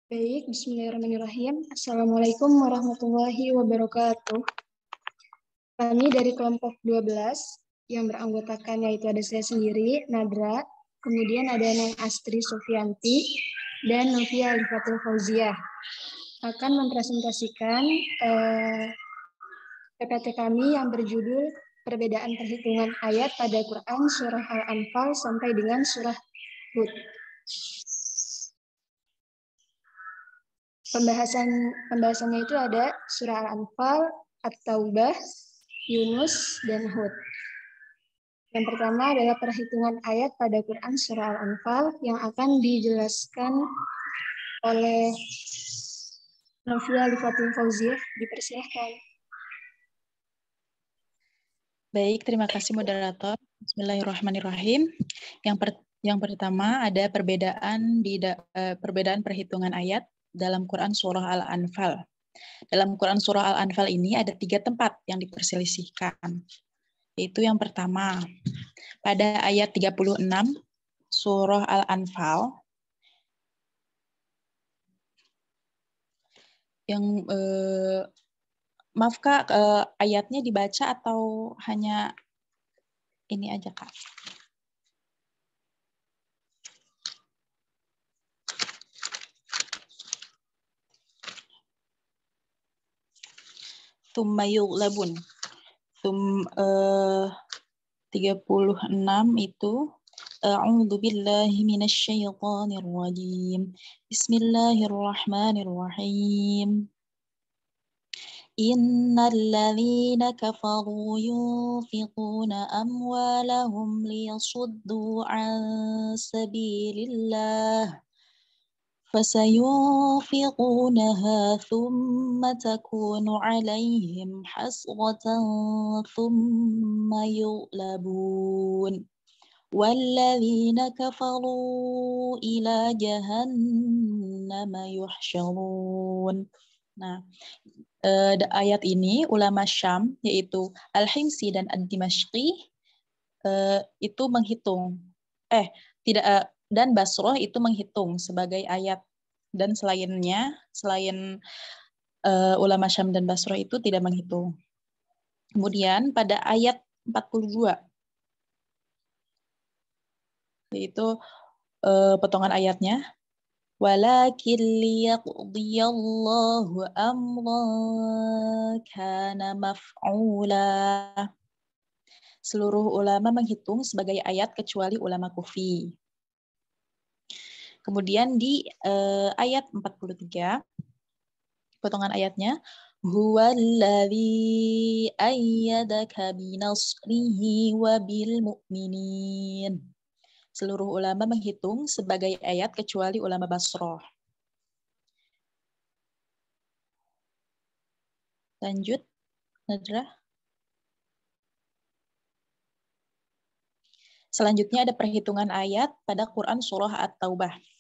Baik, bismillahirrahmanirrahim. Assalamualaikum warahmatullahi wabarakatuh. Kami dari kelompok 12 yang beranggotakan yaitu ada saya sendiri, Nadra, kemudian ada Neng Astri Sufianti, dan Novia Alifatul Fauziah akan mempresentasikan PPT kami yang berjudul Perbedaan Perhitungan Ayat pada Quran Surah Al-Anfal sampai dengan Surah Hud. Pembahasannya itu ada Surah Al-Anfal, At-Taubah, Yunus, dan Hud. Yang pertama adalah perhitungan ayat pada Quran Surah Al-Anfal yang akan dijelaskan oleh Novia Alifatul Fauziah. Dipersilahkan. Baik, terima kasih moderator. Bismillahirrahmanirrahim. Yang pertama ada perbedaan perhitungan ayat dalam Quran Surah Al-Anfal. Dalam Quran Surah Al-Anfal ini ada 3 tempat yang diperselisihkan. Yaitu yang pertama, pada ayat 36 Surah Al-Anfal, yang maaf Kak, ayatnya dibaca atau hanya ini aja Kak? Tsumma yughlabun. 36 itu A'udzu billahi minasyaitonir rajim. Bismillahirrahmanirrahim. Innal ladzina kafaru yunfiquna amwalahum liyasuddu an sabilillah فسينفقونها ثم تكون عليهم حسرة ثم يغلبون والذين كفروا إلى جهنم يحشرون. Nah, ayat ini ulama Syam yaitu Al-Himsi dan Ad-Dimashqi itu menghitung dan Basroh itu menghitung sebagai ayat, dan selain ulama Syam dan Basroh itu tidak menghitung. Kemudian pada ayat 42 yaitu potongan ayatnya, walakin liyaqdiyallahu amran kana maf'ula. Seluruh ulama menghitung sebagai ayat kecuali ulama Kufi. Kemudian di ayat 43, potongan ayatnya, huwallazi ayyadaka binasrihi wa bil mu'minin. Seluruh ulama menghitung sebagai ayat kecuali ulama Basroh. Lanjut, Nadra. Selanjutnya ada perhitungan ayat pada Quran Surah At-Taubah.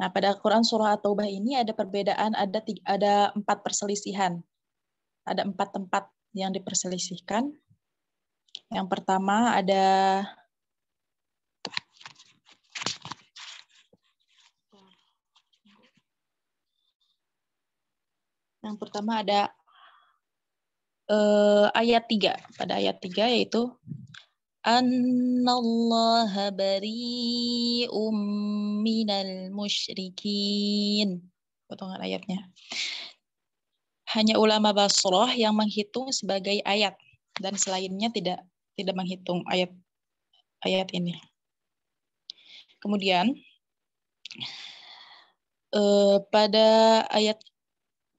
Nah, pada Quran Surah At-Taubah ini ada perbedaan, ada 4 perselisihan. Ada 4 tempat yang diperselisihkan. Yang pertama ada ayat 3. Pada ayat 3 yaitu Annallaha bari'um minal musyrikin. Potongan ayatnya. Hanya ulama Basroh yang menghitung sebagai ayat, dan selainnya tidak menghitung ayat ini. Kemudian pada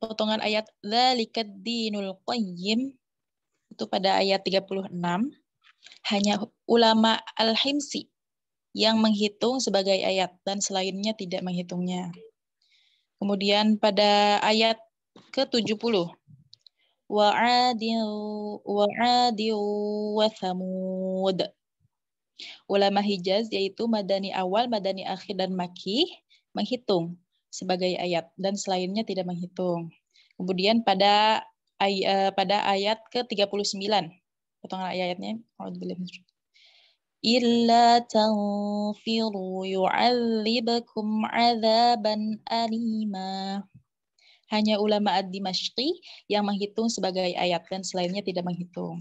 potongan ayat dzalikad dinul qayyim itu pada ayat 36 hanya ulama Al-Himsi yang menghitung sebagai ayat, dan selainnya tidak menghitungnya. Kemudian pada ayat ke-70 wa'adiu wa thamud. Ulama Hijaz yaitu Madani awal, Madani akhir, dan Makki menghitung sebagai ayat, dan selainnya tidak menghitung. Kemudian pada ayat ke-39, potongan ayatnya, إلا تنفروا يعذبكم عذابا أليما. Hanya ulama ad-Dimashqi yang menghitung sebagai ayat dan selainnya tidak menghitung.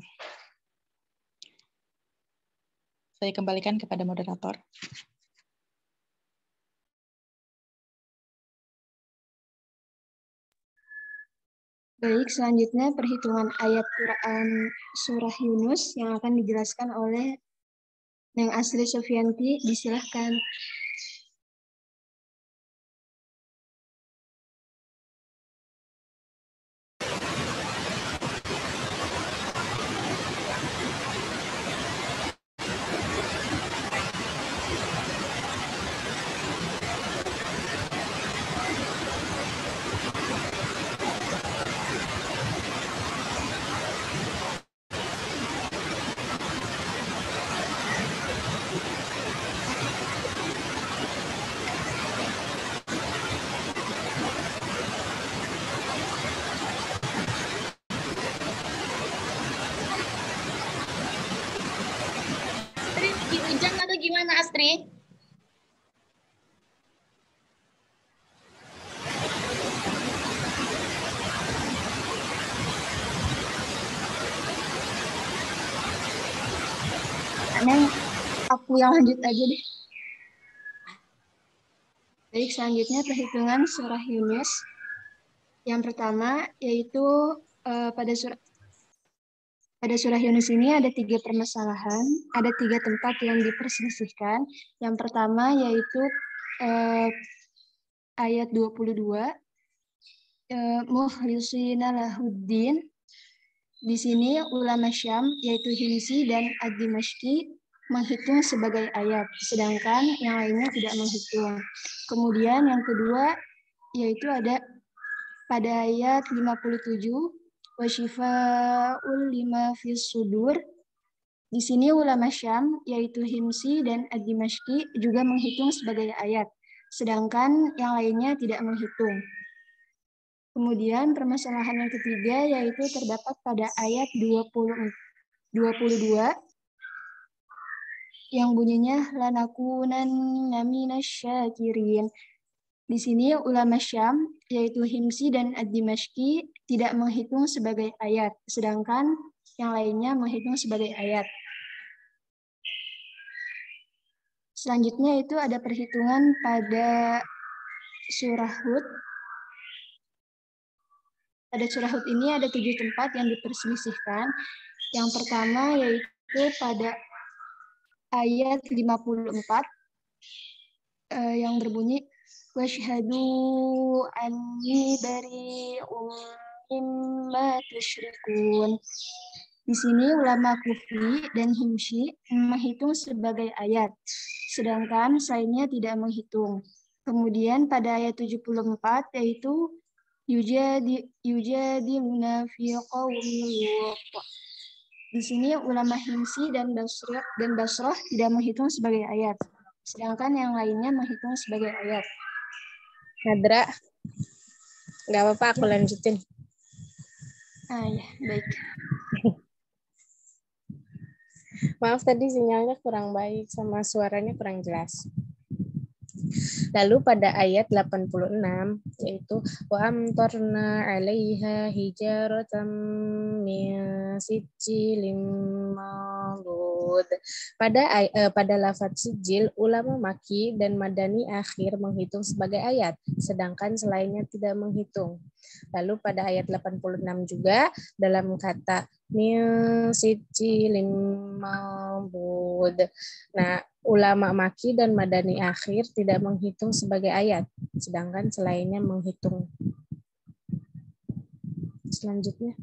Saya kembalikan kepada moderator. Baik, selanjutnya perhitungan ayat Quran Surah Yunus yang akan dijelaskan oleh Neng Asri Sofianti. Disilahkan. Hujan atau gimana, Astrid? Neng, aku yang lanjut aja deh. Baik, selanjutnya perhitungan Surah Yunus. Yang pertama yaitu pada surah Yunus ini ada 3 permasalahan, ada 3 tempat yang diperselisihkan. Yang pertama yaitu ayat 22, mukhlisina lahuddin. Di sini ulama Syam yaitu Himsi dan ad-Dimashqi menghitung sebagai ayat, sedangkan yang lainnya tidak menghitung. Kemudian yang kedua yaitu ada pada ayat 57, wa syifa'ul lima fis sudur. Di sini ulama Syam yaitu Himsi dan ad-Dimashqi juga menghitung sebagai ayat, sedangkan yang lainnya tidak menghitung. Kemudian permasalahan yang ketiga yaitu terdapat pada ayat 22 yang bunyinya lanakunanna minasyakirin. Di sini ulama Syam yaitu Himsi dan ad-Dimashqi tidak menghitung sebagai ayat, sedangkan yang lainnya menghitung sebagai ayat. Selanjutnya itu ada perhitungan pada surah Hud. Pada surah Hud ini ada 7 tempat yang diperselisihkan. Yang pertama yaitu pada ayat 54 yang berbunyi wasyhadu anni bari'um mimma tusyrikun. Di sini ulama Kufi dan Himsi menghitung sebagai ayat, sedangkan selainnya tidak menghitung. Kemudian pada ayat 74 yaitu yujadiluna fi qaumin Lut. Di sini ulama Himsi dan Basrah tidak menghitung sebagai ayat, sedangkan yang lainnya menghitung sebagai ayat. Nadra, nggak apa-apa, aku lanjutin. Ya, baik. Maaf tadi sinyalnya kurang baik sama suaranya kurang jelas. Lalu pada ayat 86 yaitu wa amtarna 'alaiha hijaratan min sijilin mandud. Pada lafaz sijil ulama Maki dan Madani akhir menghitung sebagai ayat, sedangkan selainnya tidak menghitung. Lalu pada ayat 86 juga dalam kata min sijilin mandud. Nah, ulama Maki dan Madani akhir tidak menghitung sebagai ayat, sedangkan selainnya menghitung. Selanjutnya.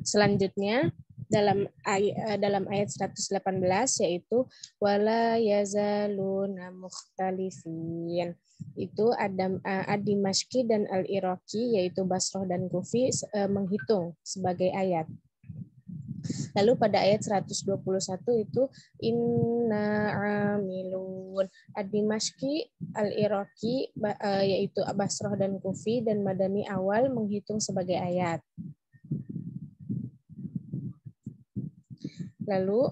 Selanjutnya dalam ayat 118 yaitu wala yazaluna mukhtalifin. Itu ad-Dimashqi dan al-Iraqi yaitu Basrah dan Kufi menghitung sebagai ayat. Lalu pada ayat 121 itu inna amilu amilun. Ad-Dimashqi, Al-Iraqi, yaitu Basroh dan Kufi, dan Madani awal menghitung sebagai ayat. Lalu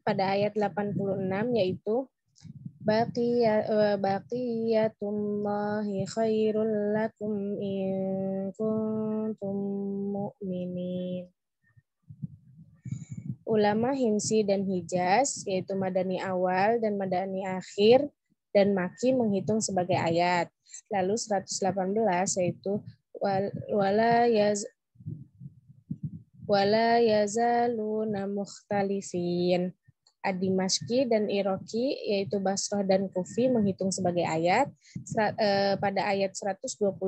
pada ayat 86 yaitu baqiyatullahi khairul lakum in kuntum mu'minin. Ulama Himsi dan Hijaz, yaitu Madani awal dan Madani akhir dan Maki menghitung sebagai ayat. Lalu 118 yaitu wala yazaluna mukhtalifin. Ad-Dimashqi dan Iraqi, yaitu Basrah dan Kufi menghitung sebagai ayat. Pada ayat 121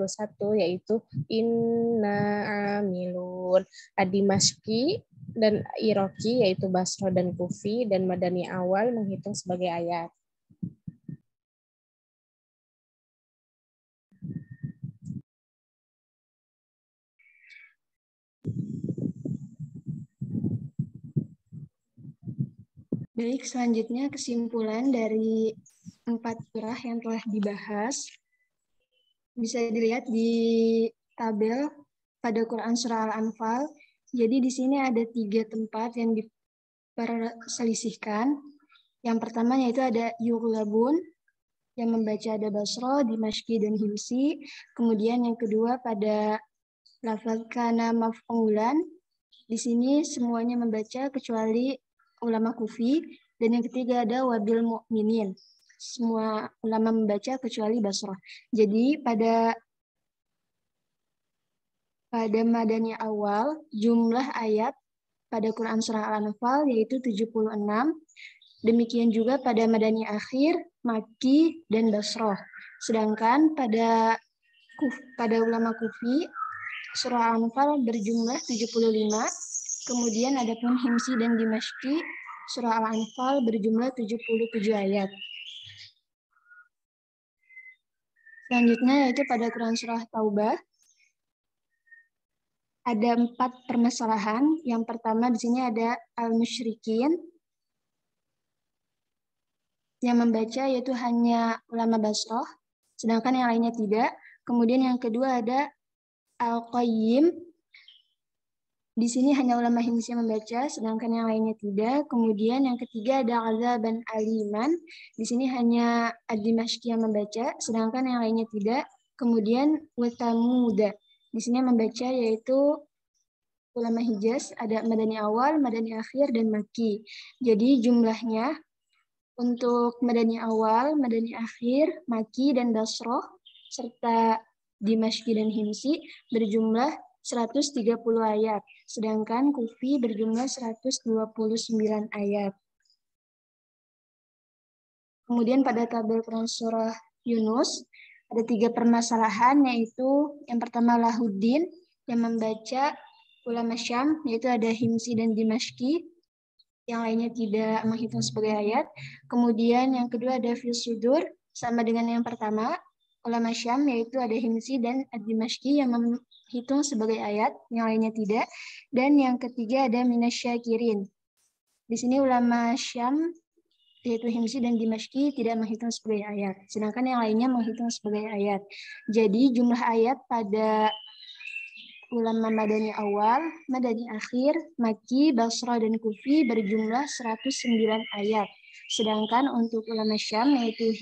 yaitu inna amilun. Ad-Dimashqi dan Iraqi, yaitu Basrah dan Kufi, dan Madani awal menghitung sebagai ayat. Baik, selanjutnya kesimpulan dari 4 surah yang telah dibahas. Bisa dilihat di tabel pada Quran Surah Al-Anfal. Jadi di sini ada 3 tempat yang diperselisihkan. Yang pertama yaitu ada Yughlabun, yang membaca ada Basroh, Dimashqi, dan Himsi. Kemudian yang kedua pada lafaz kana maf'ulan. Di sini semuanya membaca kecuali ulama Kufi, dan yang ketiga ada wabil mu'minin. Semua ulama membaca kecuali Basrah. Jadi pada Madani awal jumlah ayat pada Quran Surah Al-Anfal yaitu 76. Demikian juga pada Madani akhir, Maki, dan Basrah. Sedangkan pada ulama Kufi, Surah Al-Anfal berjumlah 75. Kemudian adapun Himsi dan Dimashqi, Surah Al-Anfal berjumlah 77 ayat. Selanjutnya yaitu pada Quran Surah Taubah. Ada 4 permasalahan. Yang pertama di sini ada al-musyrikin. Yang membaca yaitu hanya ulama Basrah, sedangkan yang lainnya tidak. Kemudian yang kedua ada al-qayyim. Di sini hanya ulama Himsi yang membaca, sedangkan yang lainnya tidak. Kemudian yang ketiga ada azaban aliman. Di sini hanya ad-Dimashqi yang membaca, sedangkan yang lainnya tidak. Kemudian watamuda. Di sini yang membaca yaitu ulama Hijaz, ada Madani awal, Madani akhir, dan Maki. Jadi jumlahnya untuk Madani awal, Madani akhir, Maki, dan Basroh, serta Dimashqi dan Himsi berjumlah 130 ayat, sedangkan Kufi berjumlah 129 ayat. Kemudian pada tabel Quran Surah Yunus, ada 3 permasalahan, yaitu yang pertama Lahuddin, yang membaca ulama Syam, yaitu ada Himsi dan Dimashqi, yang lainnya tidak menghitung sebagai ayat. Kemudian yang kedua ada fil sudur, sama dengan yang pertama, ulama Syam, yaitu ada Himsi dan ad-Dimashqi yang menghitung sebagai ayat, yang lainnya tidak. Dan yang ketiga ada minasyakirin. Di sini ulama Syam, yaitu Himsi dan Dimashqi tidak menghitung sebagai ayat, sedangkan yang lainnya menghitung sebagai ayat. Jadi jumlah ayat pada ulama Madani awal, Madani akhir, Maki, Basrah, dan Kufi berjumlah 109 ayat. Sedangkan untuk ulama Syam, yaitu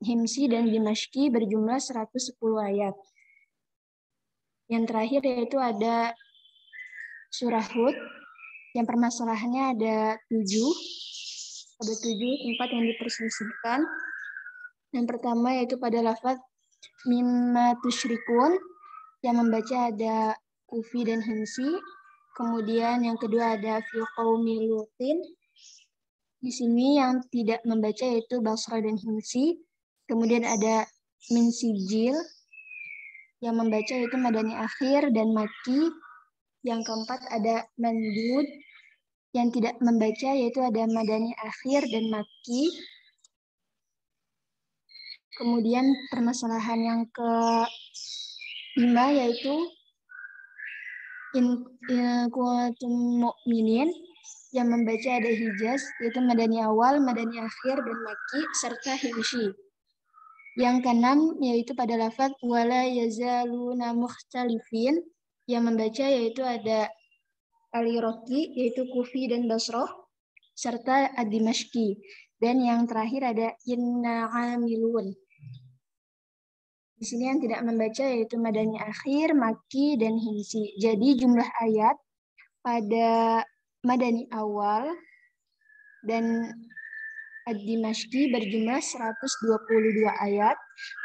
Himsi dan Dimashqi berjumlah 110 ayat. Yang terakhir yaitu ada surah Hud, yang permasalahannya ada 7. Ada 7 tempat yang diperselisihkan. Yang pertama yaitu pada lafaz mimma tusyrikun, yang membaca ada Kufi dan Himsi. Kemudian yang kedua ada fil qaumi lutin. Di sini yang tidak membaca yaitu Basrah dan Himsi. Kemudian ada min sijil, yang membaca yaitu Madani akhir dan Maki. Yang keempat ada mandud, yang tidak membaca yaitu ada Madani akhir dan Maki. Kemudian permasalahan yang ke-5 yaitu in kuntum mu'minin, yang membaca ada Hijaz, yaitu Madani awal, Madani akhir, dan Maki, serta Himsi. Yang keenam yaitu pada lafaz wala yazaluna mukhtalifin, yang membaca yaitu ada Al-Iraqi, yaitu Kufi dan Basrah, serta Ad-Dimashqi. Dan yang terakhir ada inna amilun. Di sini yang tidak membaca yaitu Madani akhir, Maki, dan Himsi. Jadi jumlah ayat pada Madani awal dan Ad-Dimashqi berjumlah 122 ayat.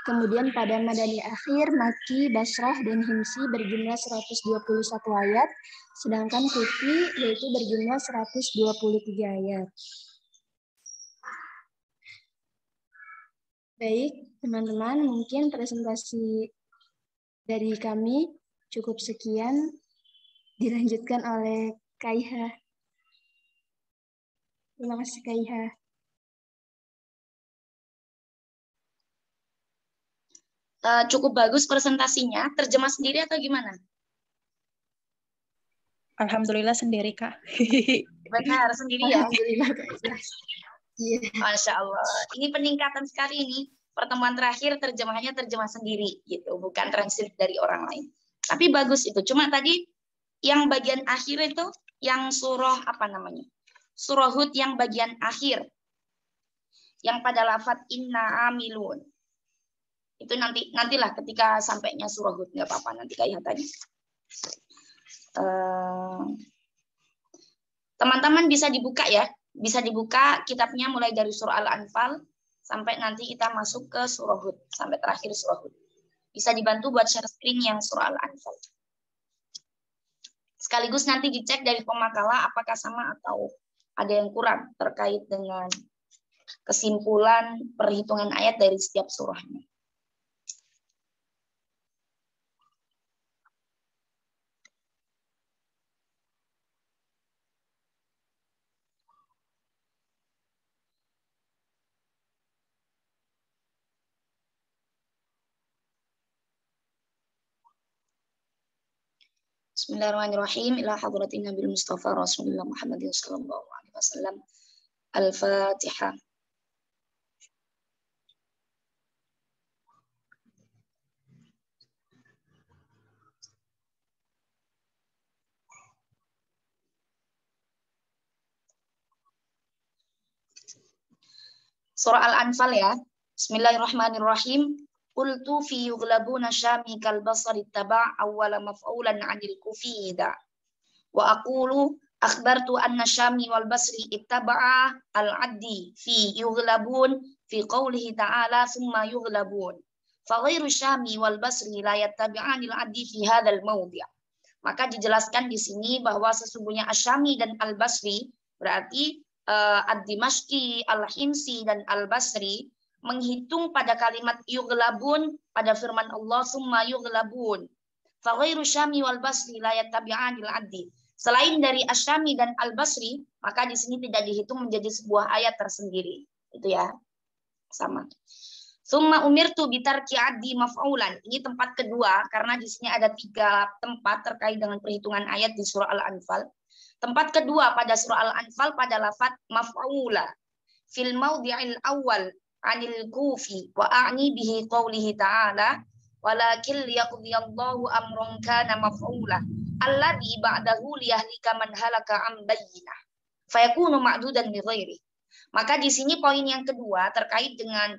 Kemudian pada Madani akhir, Maki, Basrah, dan Himsi berjumlah 121 ayat. Sedangkan Kufi yaitu berjumlah 123 ayat. Baik, teman-teman, mungkin presentasi dari kami cukup sekian. Dilanjutkan oleh Kaiha. Terima kasih, Kaiha. Cukup bagus presentasinya. Terjemah sendiri atau gimana? Alhamdulillah sendiri, Kak. Benar, sendiri ya? Alhamdulillah. Iya. Masya Allah. Ini peningkatan sekali ini. Pertemuan terakhir terjemahnya terjemah sendiri, gitu, bukan transkrip dari orang lain. Tapi bagus itu. Cuma tadi yang bagian akhir itu, yang surah apa namanya? Surah Hud yang bagian akhir. Yang pada lafaz inna amilun. Itu nantilah ketika sampainya surah Hud, nggak apa-apa, nanti kayak tadi. Teman-teman bisa dibuka ya, bisa dibuka kitabnya mulai dari surah Al-Anfal sampai nanti kita masuk ke surah Hud, sampai terakhir surah Hud. Bisa dibantu buat share screen yang surah Al-Anfal. Sekaligus nanti dicek dari pemakalah apakah sama atau ada yang kurang terkait dengan kesimpulan perhitungan ayat dari setiap surahnya. Bismillahirrahmanirrahim. Ila hadratin Nabi Mustafa Rasulullah Muhammadin sallallahu alaihi wasallam. Al-Fatihah. Surah Al-Anfal ya. Bismillahirrahmanirrahim. Qultu fi yughlabuna syami kal basari taba' awwala maf'ulan 'anil kufi da. Wa aqulu akhbartu anna syami wal basri ittaba'a al-'addi fi yughlabun fi qawlihi ta'ala thumma yughlabun. Fa ghairu syami wal basri la yattabi'anil 'addi fi hadzal mawdi'. Maka dijelaskan di sini bahwa sesungguhnya Asyami dan Al-Basri berarti Ad-Dimashqi, Al-Himsi, dan Al-Basri menghitung pada kalimat yughlabun pada firman Allah summa yughlabun. Fa ghairu Syami wal Basri la yattabi'anil 'addi. Selain dari Asyami dan Al-Basri, maka di sini tidak dihitung menjadi sebuah ayat tersendiri. Itu ya. Sama. Summa umirtu bitarki 'addi maf'ulan. Ini tempat kedua karena di sini ada 3 tempat terkait dengan perhitungan ayat di surah Al-Anfal. Tempat kedua pada surah Al-Anfal pada lafaz maf'ula. Fil mawdi'il awal 'anil kufi wa a'ni bihi qawlihi ta'ala walakin liyaqdiyallahu amran kana maf'ula alladhi ba'dahu liyahlika man halaka 'an bayyinah fayakunu ma'dudan bi ghairi. Maka di sini poin yang kedua terkait dengan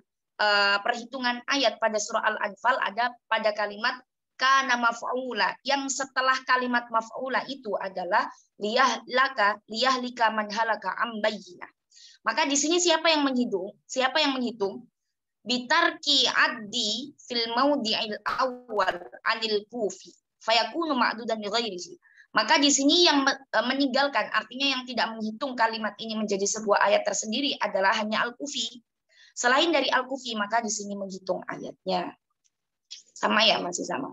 perhitungan ayat pada surah Al-Anfal ada pada kalimat kana maf'ula, yang setelah kalimat maf'ula itu adalah liyahlika man halaka am bayyinah. Maka di sini siapa yang menghitung? Siapa yang menghitung? Bitarki 'addi fil mawdi'il awwal 'anil kufi fayakunu ma'dudan bi ghairihi. Maka di sini yang meninggalkan, artinya yang tidak menghitung kalimat ini menjadi sebuah ayat tersendiri adalah hanya Al-Kufi. Selain dari Al-Kufi, maka di sini menghitung ayatnya. Sama ya, masih sama.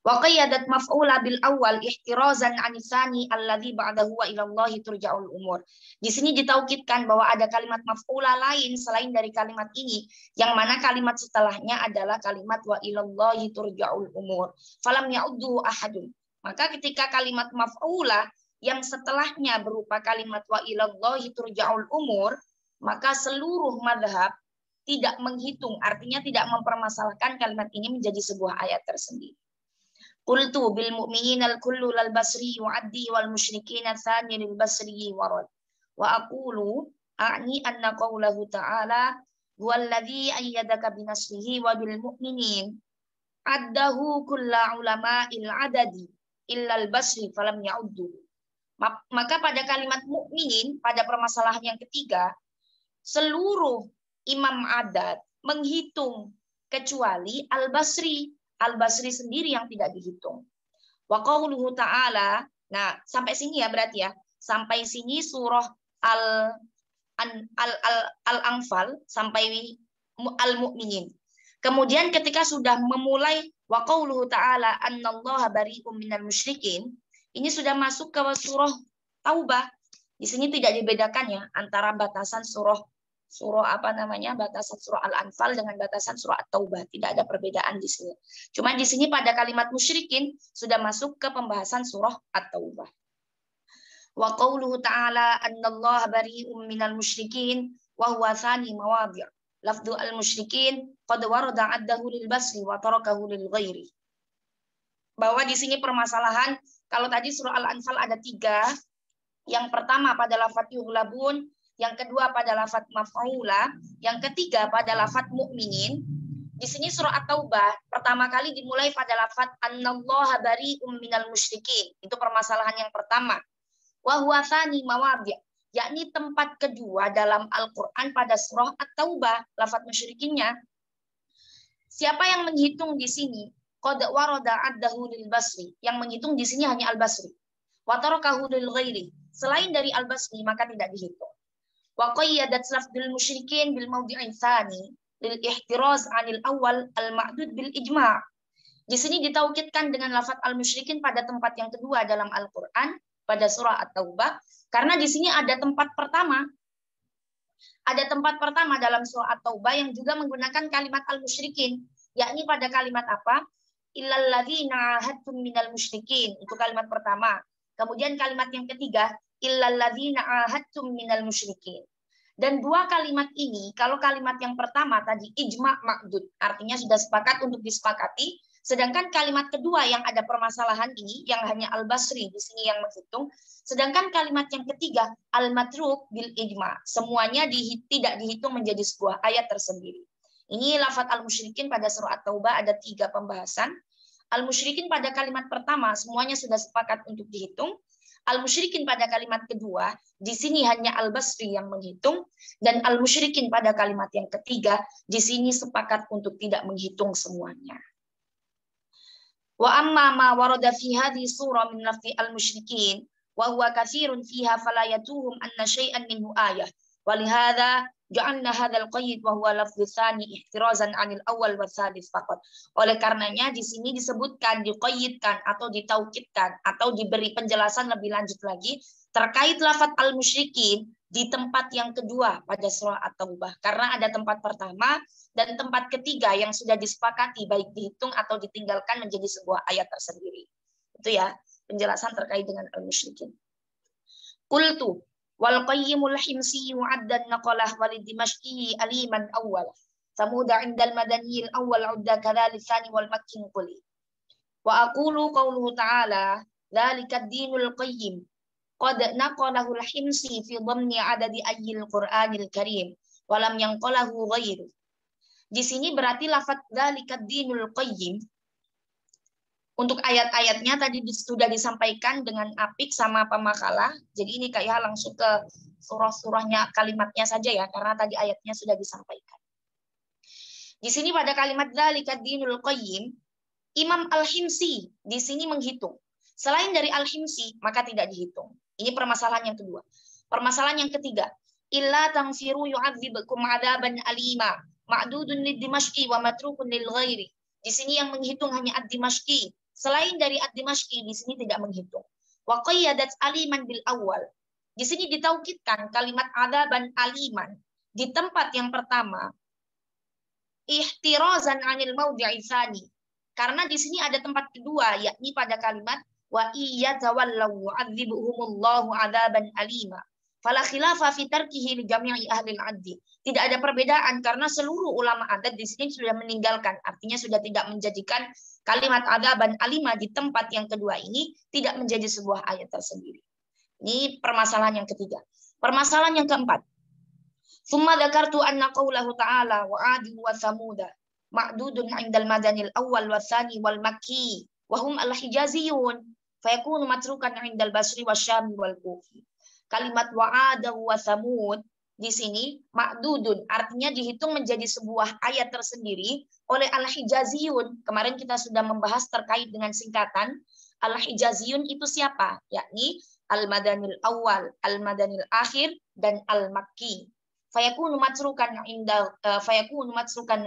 Wa qayyadat maf'ula bil awal ihtirazan 'ani tsani alladhi ba'dahu wa ila Allah turja'ul umur. Di sini ditaukidkan bahwa ada kalimat maf'ula lain selain dari kalimat ini, yang mana kalimat setelahnya adalah kalimat wa ila Allah turja'ul umur. Falam ya'uddu ahadun. Maka ketika kalimat maf'ula yang setelahnya berupa kalimat wa ilallahi turja'ul umur, maka seluruh madhab tidak menghitung, artinya tidak mempermasalahkan kalimat ini menjadi sebuah ayat tersendiri. Qultu bil mu'minina al-kullu lal basri wa addi wal musyrikina tsani lil basri warad. Wa aqulu a'ni anna qawlahu ta'ala huwallazi ayyadaka binasrihi wa bil mu'minin addahu kulla ulama'il adadi illa al-basri falam ya'uddu. Maka pada kalimat mukminin, pada permasalahan yang ketiga, seluruh imam adat menghitung kecuali Al-Basri. Al-Basri sendiri yang tidak dihitung. Wa qauluhu ta'ala, nah sampai sini ya berarti ya, sampai sini surah Al-Anfal sampai Al-Mu'minin. Kemudian ketika sudah memulai wa qauluhu ta'ala annallaha bari'um minal musyrikin, ini sudah masuk ke surah Taubah. Di sini tidak dibedakan ya antara batasan batasan surah Al-Anfal dengan batasan surah At-Taubah. Tidak ada perbedaan di sini. Cuma di sini pada kalimat musyrikin sudah masuk ke pembahasan surah At-Taubah. Wa qauluhu ta'ala annallaha bari'um minal musyrikin wa huwa tsani mawadhi'. Lafdhu al-musyrikin qad warada 'addahu lil basri wa tarakahu lil ghairi. Bahwa di sini permasalahan, kalau tadi surah Al-Anfal ada 3, yang pertama pada lafadz yughlabun, yang kedua pada lafadz maf'ula, yang ketiga pada lafadz mu'minin. Di sini surah At-Taubah pertama kali dimulai pada lafadz annallaha bari'um minal musyrikin. Itu permasalahan yang pertama. Wa huwa tsani mawadhi', yakni tempat kedua dalam Al-Qur'an pada surah At-Taubah lafadz musyrikinnya. Siapa yang menghitung di sini? Qad warada 'addahu lil basri. Yang menghitung di sini hanya Al-Basri. Wa tarakahu lil ghairi. Selain dari Al-Basri maka tidak dihitung. Wa qayyadat lafdul musyrikin bil mawdi'i tsani lil ihtiraz 'anil awal al-ma'dud bil ijma'. Di sini ditaukidkan dengan lafaz al-musyrikin pada tempat yang kedua dalam Al-Qur'an pada surah At-Taubah karena di sini ada tempat pertama. Ada tempat pertama dalam surah At-Taubah yang juga menggunakan kalimat al-musyrikin, yakni pada kalimat apa? Illal ladzina ahadtum minal musyrikin. Itu kalimat pertama. Kemudian kalimat yang ketiga, illal ladzina ahadtum minal musyrikin. Dan dua kalimat ini, kalau kalimat yang pertama tadi ijma' ma'dud, artinya sudah sepakat untuk disepakati, sedangkan kalimat kedua yang ada permasalahan ini yang hanya Al-Basri di sini yang menghitung, sedangkan kalimat yang ketiga al-matruk bil ijma', semuanya tidak dihitung menjadi sebuah ayat tersendiri. Ini lafadz al-musyrikin pada surah At-Taubah ada 3 pembahasan. Al-musyrikin pada kalimat pertama semuanya sudah sepakat untuk dihitung. Al-musyrikin pada kalimat kedua di sini hanya Al-Basri yang menghitung, dan al-musyrikin pada kalimat yang ketiga di sini sepakat untuk tidak menghitung semuanya. Wa amma ma warada fi hadhihi surah min lafzi al-musyrikin wa huwa katsirun fiha fala yatuhum anna syai'an minhu ayah. Wa lihadza ja'alna hadzal qayd wa huwa lafdhu tsani ihtirazan 'anil awwal wa tsalits faqat. Oleh karenanya di sini disebutkan, diqayyidkan atau ditaukidkan atau diberi penjelasan lebih lanjut lagi terkait lafadz al-musyrikin di tempat yang kedua pada surah At-Taubah. Karena ada tempat pertama dan tempat ketiga yang sudah disepakati baik dihitung atau ditinggalkan menjadi sebuah ayat tersendiri. Itu ya penjelasan terkait dengan al-musyrikin. Qultu wal qayyimul himsi wa'addan naqalah walid dimashqi aliman awwal. Samuda indal madaniyil awwal udda kadzalik tsani wal makki quli. Wa aqulu qauluhu ta'ala dzalika ad-dinul qayyim qad naqalahu al-himsi fi dhamni adadi ayyil Qur'anil Karim wa lam yanqalahu ghairu. Di sini berarti lafaz dzalika ad-dinul qayyim untuk ayat-ayatnya tadi sudah disampaikan dengan apik sama pemakalah. Jadi ini kayak langsung ke surah-surahnya kalimatnya saja ya, karena tadi ayatnya sudah disampaikan. Di sini pada kalimat dzalika ad-dinul qayyim, Imam Al-Himsi di sini menghitung. Selain dari Al-Himsi maka tidak dihitung. Ini permasalahan yang kedua. Permasalahan yang ketiga, illa tanfiru yu'adzibukum 'adzaban alima ma'dudun lid-dimashqi wa matrukun lil ghairi. Di sini yang menghitung hanya ad-Dimashqi. Selain dari ad-Dimashqi di sini tidak menghitung. Wa qayyadat aliman bil awal. Di sini ditaukidkan kalimat adzaban aliman di tempat yang pertama ihtirazan 'anil mawdi'i tsani. Karena di sini ada tempat kedua yakni pada kalimat wa iyyatawallaw yu'adzibuhumullahu 'adzaban alima. Fala khilafa fi tarkihi li jami'i ahli al-'addi. Tidak ada perbedaan karena seluruh ulama adat di sini sudah meninggalkan, artinya sudah tidak menjadikan kalimat adzaban alima di tempat yang kedua ini tidak menjadi sebuah ayat tersendiri. Ini permasalahan yang ketiga. Permasalahan yang keempat. Tsumma dzakartu anna qaulahu ta'ala wa 'adi wa tsamuda ma'dudun 'indal madanil awwal wa tsani wal makki wa hum al-hijaziyun fayakunu matrukan 'indal basri wasyami wal kufi. Kalimat wa'ada wa samud di sini ma'dudun artinya dihitung menjadi sebuah ayat tersendiri oleh al-hijaziyun. Kemarin kita sudah membahas terkait dengan singkatan al-hijaziyun itu siapa? Yakni al-madanil awal, al-madanil akhir dan al-makki. Fayakunu matrukan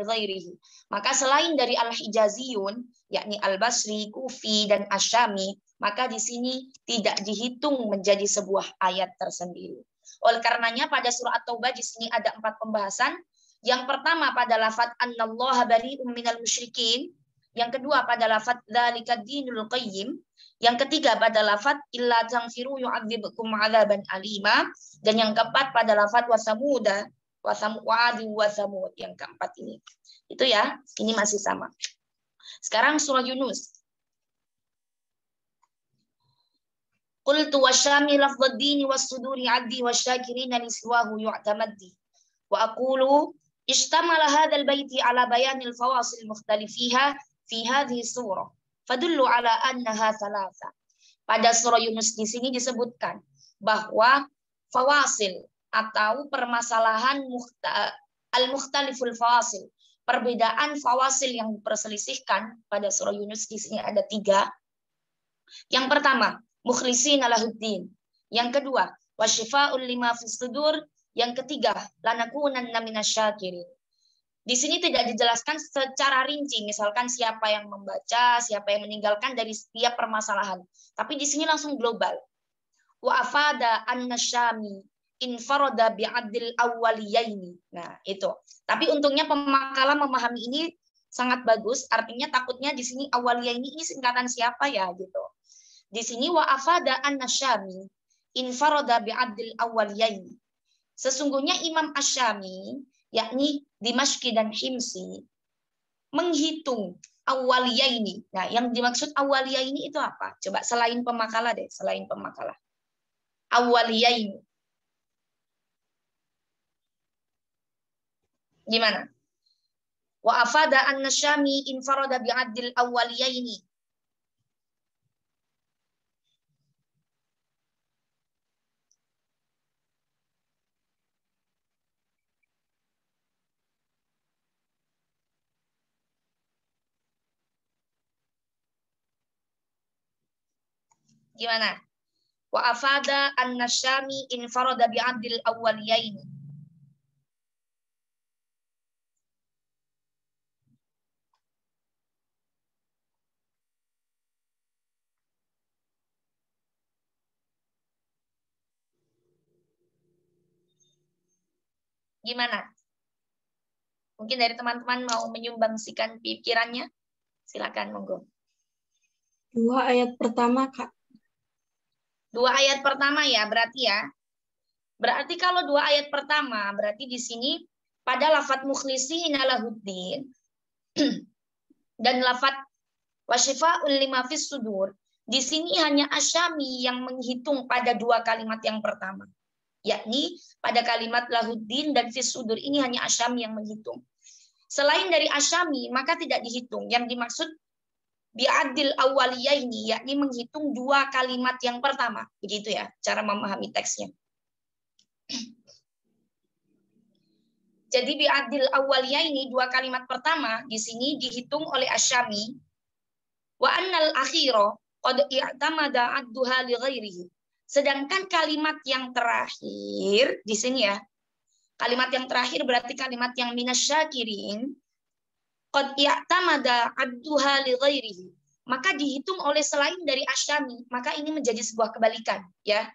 ghairihi. Maka selain dari al-hijaziyun yakni al-basri, kufi dan asyami, maka di sini tidak dihitung menjadi sebuah ayat tersendiri. Oleh karenanya pada surah At-Taubah di sini ada 4 pembahasan. Yang pertama pada lafaz annallaha bari'um minal musyrikin, yang kedua pada lafaz dzalikad dinul qayyim, yang ketiga pada lafaz illa tanfiru yu'adzibkum 'adzaban alima, dan yang keempat pada lafaz wasamuda wasamudi wasamud, yang keempat ini. Itu ya, ini masih sama. Sekarang surah Yunus. Qultu wasyami lafdhad dini was-suduri 'addi wasyakirina liswahu yu'tamaddi wa aqulu ishtamala hadzal baiti 'ala bayanil fawasil mukhtalifiha fi hadhihi surah fadullu 'ala annaha thalatha. Pada surah Yunus di sini disebutkan bahwa fawasil atau permasalahan al-mukhtaliful fawasil, perbedaan fawasil yang diperselisihkan pada surah Yunus di sini ada 3. Yang pertama mukhlisina lahuddin. Yang kedua, wasyifa'ul lima fis sudur. Yang ketiga, lanakunanna minasyakirin. Di sini tidak dijelaskan secara rinci, misalkan siapa yang membaca, siapa yang meninggalkan dari setiap permasalahan. Tapi di sini langsung global. Wa afada an-nasyami infarada bi'adil awwaliyaini. Nah, itu. Tapi untungnya pemakalah memahami ini sangat bagus, artinya takutnya di sini awwaliyaini ini singkatan siapa ya gitu. Di sini wa afada an-nasyami infarada bi'adil awwaliyaini. Sesungguhnya Imam Asyami yakni Dimashqi dan Himsi menghitung awwaliyaini. Nah, yang dimaksud awwaliyaini itu apa? Coba selain pemakalah deh, selain pemakalah. Awwaliyaini. Gimana? Wa afada an-nasyami infarada bi'adil awwaliyaini. Gimana? Wa afada an-nasyami infarada bi'adil awwaliyaini. Gimana? Mungkin dari teman-teman mau menyumbangsikan pikirannya? Silakan, monggo. 2 ayat pertama, Kak. 2 ayat pertama ya, berarti ya. Berarti kalau 2 ayat pertama, berarti di sini pada lafadz mukhlishina lahuddin dan lafadz wasyifa'ul lima fis sudur, di sini hanya Asyami yang menghitung pada 2 kalimat yang pertama. Yakni pada kalimat lahuddin dan fis sudur ini hanya Asyami yang menghitung. Selain dari Asyami, maka tidak dihitung. Yang dimaksud bi'adil awwaliyaini, yakni menghitung 2 kalimat yang pertama. Begitu ya, cara memahami teksnya. Jadi bi'adil awwaliyaini, 2 kalimat pertama, di sini dihitung oleh Asyami. Wa annal akhira qad i'tamada 'adduha li ghairihi. Sedangkan kalimat yang terakhir, di sini ya, kalimat yang terakhir berarti kalimat yang minasyakirin, qad i'tamada 'adduha li ghairihi, maka dihitung oleh selain dari Asyami, maka ini menjadi sebuah kebalikan ya.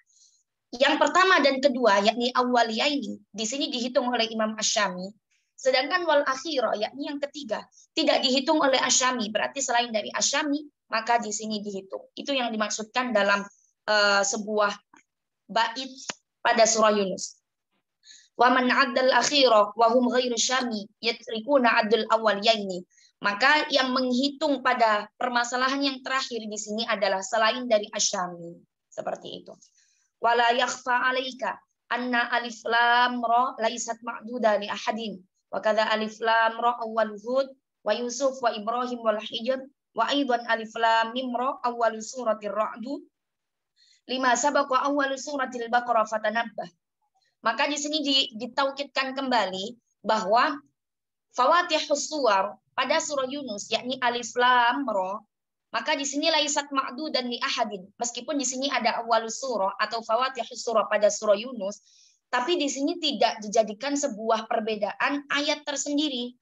Yang pertama dan kedua yakni awwaliyaini di sini dihitung oleh Imam Asyami, sedangkan wal akhirah yakni yang ketiga tidak dihitung oleh Asyami, berarti selain dari Asyami maka di sini dihitung. Itu yang dimaksudkan dalam sebuah bait pada surah Yunus. Wa man 'addal akhirah wa hum ghairu syami yatrikuna 'addal awwaliyaini. Maka yang menghitung pada permasalahan yang terakhir di sini adalah selain dari asyami. Seperti itu. Wala yakhfa 'alaika anna alif lam ra laisat ma'duda li ahadin. Wa kadza alif lam ra awwal Hud wa Yusuf wa Ibrahim wal Hijr wa aidan alif lam mim ra awwal suratir Ra'd lima sabaqa awwal suratil Baqarah fatanabbah. Maka di sini ditaukidkan kembali bahwa fawatihus suwar pada surah Yunus yakni alif lam ra, maka di sini laisat ma'dudan li ahadin. Meskipun di sini ada awalus surah atau fawatihus surah pada surah Yunus, tapi di sini tidak dijadikan sebuah perbedaan ayat tersendiri.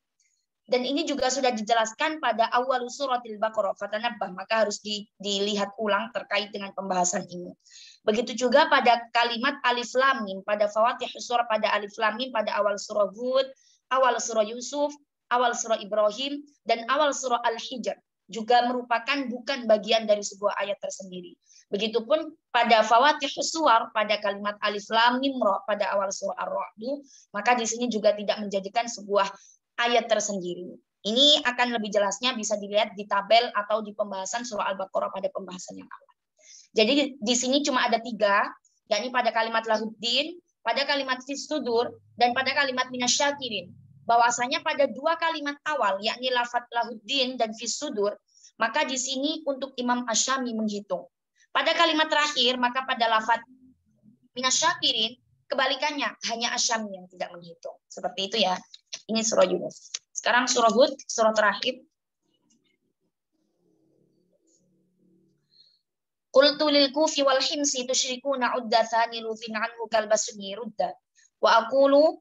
Dan ini juga sudah dijelaskan pada awalus suratil Baqarah fatanabbah, maka harus dilihat ulang terkait dengan pembahasan ini. Begitu juga pada kalimat alif lam mim pada fawatihus surah pada alif lam mim pada awal surah Hud, awal surah Yusuf, awal surah Ibrahim, dan awal surah Al-Hijr juga merupakan bukan bagian dari sebuah ayat tersendiri. Begitupun pada fawatihus suwar pada kalimat alif lam mim ra pada awal surah Ar-Ra'd, maka di sini juga tidak menjadikan sebuah ayat tersendiri. Ini akan lebih jelasnya bisa dilihat di tabel atau di pembahasan surah Al-Baqarah pada pembahasan yang awal. Jadi di sini cuma ada 3, yakni pada kalimat lahuddin, pada kalimat fis sudur, dan pada kalimat minasyakirin. Bahwasanya pada 2 kalimat awal, yakni lafadz lahuddin dan fis sudur, maka di sini untuk Imam Asyami menghitung. Pada kalimat terakhir, maka pada lafadz minasyakirin, kebalikannya, hanya Asyami yang tidak menghitung. Seperti itu ya. Ini surah Yunus. Sekarang surah Hud, surah terakhir. Qultu lil kufi wal himsi tusyrikuna udda thani luthin anhu kal basri rudda. Wa aqulu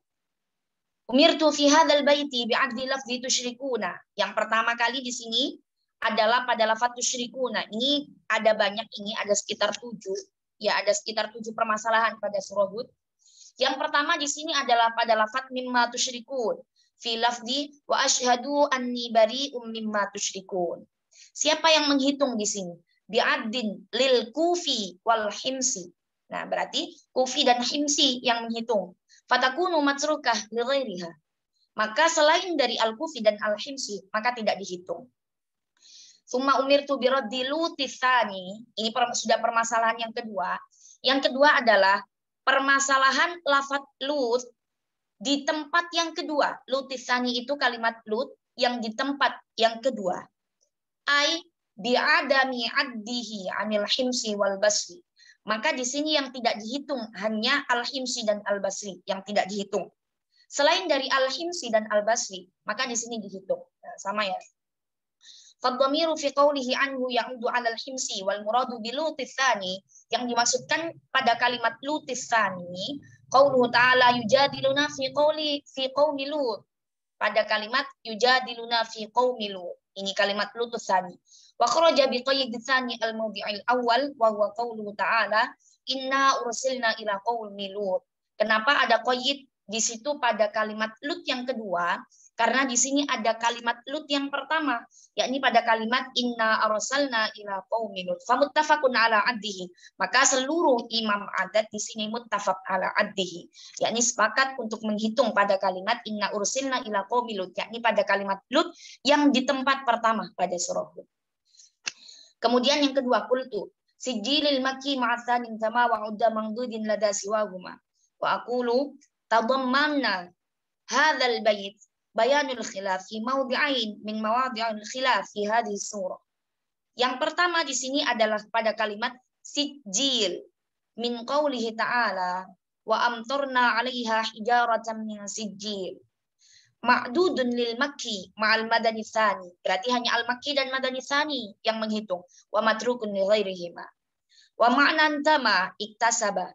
umirtu fi hadzal baiti bi'addi lafzi tusyrikuna. Yang pertama kali di sini adalah pada lafaz tusyrikuna. Ini ada banyak, ini ada sekitar 7. Ya, ada sekitar 7 permasalahan pada surah Hud. Yang pertama di sini adalah pada lafaz mimma tusyrikun. Fi lafzi wa asyhadu anni bari'um mimma tusyrikun. Siapa yang menghitung di sini? Bi'addin lil kufi wal himsi. Nah, berarti kufi dan himsi yang menghitung. Fatakunu matrukah li ghairiha. Maka selain dari al-kufi dan al-himsi, maka tidak dihitung. Summa umirtu biraddi lutisani. Ini sudah permasalahan yang kedua. Yang kedua adalah permasalahan lafaz lut di tempat yang kedua. Lutisani itu kalimat lut yang di tempat yang kedua. Ai bi'adami addihi anil himsi wal basri. Maka di sini yang tidak dihitung hanya al-himsi dan al-basri yang tidak dihitung. Selain dari al-himsi dan al-basri, maka di sini dihitung. Nah, sama ya. Fadhamiru fi qawlihi anhu ya'udu 'alal himsi wal muradu bi lutis tsani, yang dimaksudkan pada kalimat lutis tsani, qauluhu ta'ala yujadiluna fi qaumi lut. Pada kalimat yujadiluna fi qaumi lut. Ini kalimat lutus tsani. Wa kharaja bi qayd tsani al-mawdi'il awwal wa huwa qauluhu ta'ala inna ursilna ila qaumi lut. Kenapa ada qayd di situ pada kalimat lut yang kedua? Karena di sini ada kalimat lut yang pertama, yakni pada kalimat inna arsalna ila qaumi lut. Fa muttafaqun ala addihi. Maka seluruh imam adat di sini muttafaq ala addihi, yakni sepakat untuk menghitung pada kalimat inna ursilna ila qaumi lut, yakni pada kalimat lut yang di tempat pertama pada surah Hud. Kemudian yang kedua, qultu sijilil makki ma'athanin sama wa udda mangdudin lada siwahuma. Wa aqulu tadammanna hadzal bait bayanul khilaf fi mawdi'ain min mawadhi'il khilaf fi hadhihi surah. Yang pertama di sini adalah pada kalimat sijil min qaulihi ta'ala wa amtarna 'alaiha hijaratan min sijil. Ma'dudun lil makki ma'al madani tsani. Berarti hanya al-makki dan madani tsani yang menghitung. Wa matrukun li ghairihima. Wa ma'nan tama intasaba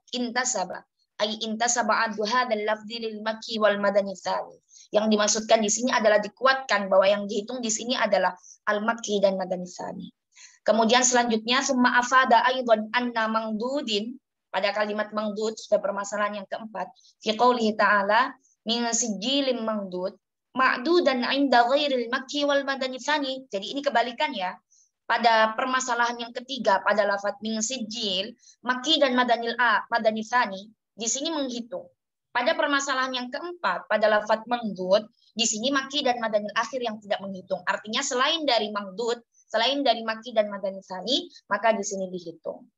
ay intasaba adu hadzal lafzi lil makki wal madani tsani. Yang dimaksudkan di sini adalah dikuatkan bahwa yang dihitung di sini adalah al-makki dan madani tsani. Kemudian selanjutnya summa afada aidan anna mangdudin, pada kalimat mangdud sudah permasalahan yang keempat. Fi qoulihi ta'ala min sijilin mangdud ma'dudan 'inda ghairil makki wal madani tsani. Jadi ini kebalikan ya. pada permasalahan yang ketiga pada lafaz min sijil, Makki dan Madani Tsani di sini menghitung. Pada permasalahan yang keempat pada lafaz mangdud, di sini Makki dan Madani akhir yang tidak menghitung. Artinya selain dari mangdud, selain dari Makki dan Madani Tsani, maka di sini dihitung.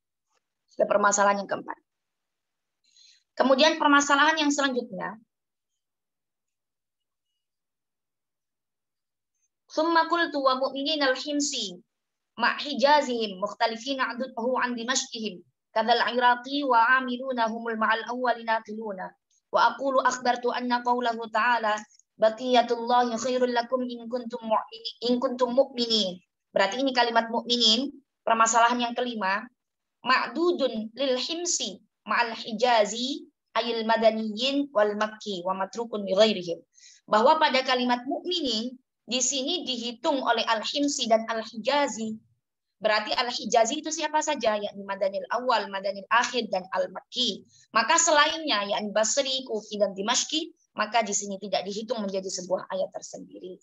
Itu permasalahan yang keempat. Kemudian permasalahan yang selanjutnya, summa qultu wa mu'minin al-himsi ma' hijazihim mukhtalifina aduhu an dimashqihim kadzal iraqi wa amiluna humul ma'al awwali naqiluna wa aqulu akhbartu anna qawlahu ta'ala baqiyatullahi khairul lakum in kuntum mu'minin. Berarti ini kalimat mu'minin, permasalahan yang kelima, ma'dudun lil himsi ma'al hijazi ayil madaniyin wal makki wa matrukun li ghairihim. Bahwa pada kalimat mukminin di sini dihitung oleh al-himsi dan al-hijazi. Berarti al-hijazi itu siapa saja, yakni madanil awal, madanil akhir dan al-makki. Maka selainnya yakni Basri, Kufi dan Dimashqi, maka di sini tidak dihitung menjadi sebuah ayat tersendiri.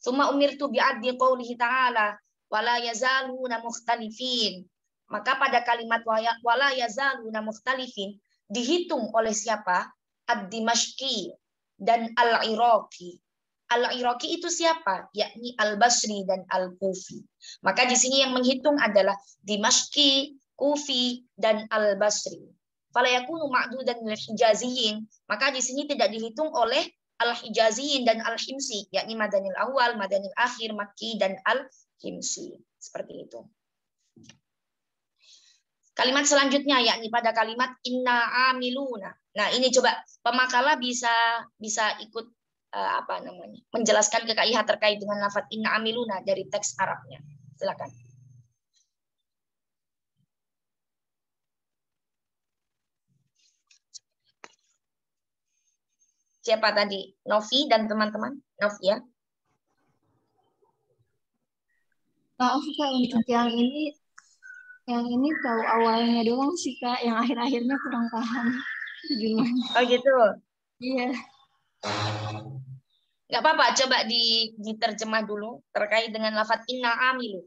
Summa umirtu bi'addi qaulihi ta'ala wala yazaluna mukhtalifin. Maka pada kalimat wala yazaluna mukhtalifin dihitung oleh siapa? Ad-Dimashqi dan Al-Iraqi. Al-Iraqi itu siapa? Yakni Al-Basri dan Al-Kufi. Maka di sini yang menghitung adalah Dimashqi, Kufi, dan Al-Basri. Fala yakunu ma'dudan lil hijaziyin, maka di sini tidak dihitung oleh Al-Hijaziyin dan Al-Himsi, yakni Madanil Awal, Madanil Akhir, Makki, dan Al-Himsi. Seperti itu. Kalimat selanjutnya yakni pada kalimat inna amiluna. Nah, ini coba pemakalah bisa ikut menjelaskan ke KIH terkait dengan lafaz inna amiluna dari teks Arabnya. Silakan. Siapa tadi? Novi dan teman-teman? Novi ya. Maaf Kak, untuk yang ini tahu awalnya doang sih Kak, yang akhir-akhirnya kurang paham. Gimana? Oh gitu. Iya. Nggak apa-apa, coba diterjemah dulu terkait dengan lafaz inna amilu.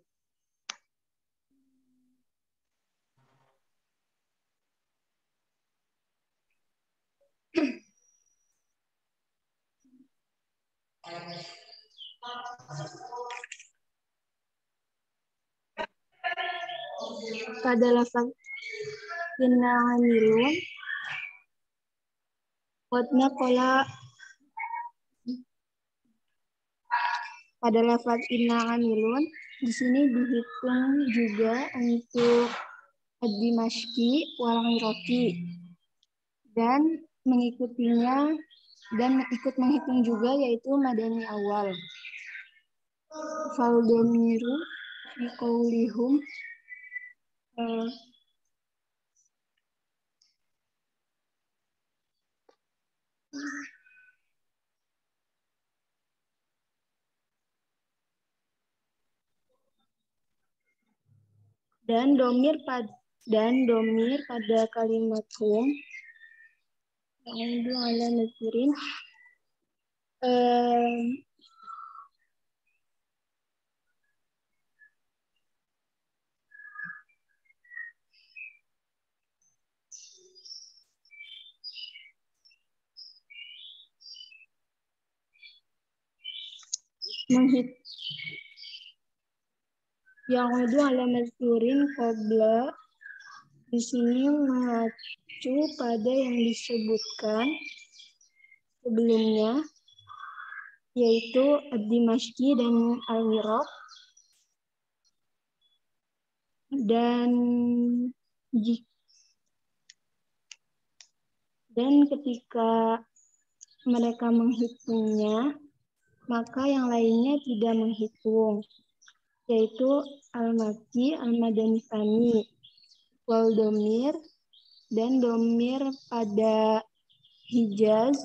Pada lafaz inna amilun wadna kola pada lafaz inna amilun di sini dihitung juga untuk ad-Dimashqi wal Iraqi dan mengikutinya dan ikut menghitung juga yaitu Madani awal. Faldamiru fi qaulihum dan domir pada kalimat hum yang ala nazirin yang ala nazirin qabla di sini mengacu pada yang disebutkan sebelumnya yaitu ad-Dimashqi dan al-Iraq dan ketika mereka menghitungnya maka yang lainnya tidak menghitung yaitu al-Makki, al-Madani Tsani, wal domir dan domir pada Hijaz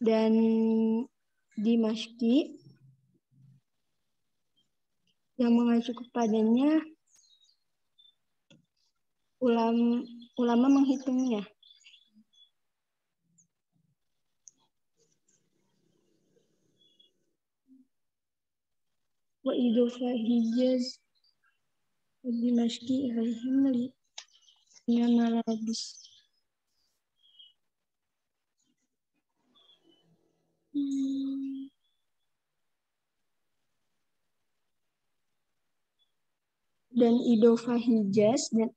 dan Dimashqi yang mengacu kepadanya ulama menghitungnya. wa idofa hijaz dimashki ilaihim li malabis. Dan idofa hijaz dan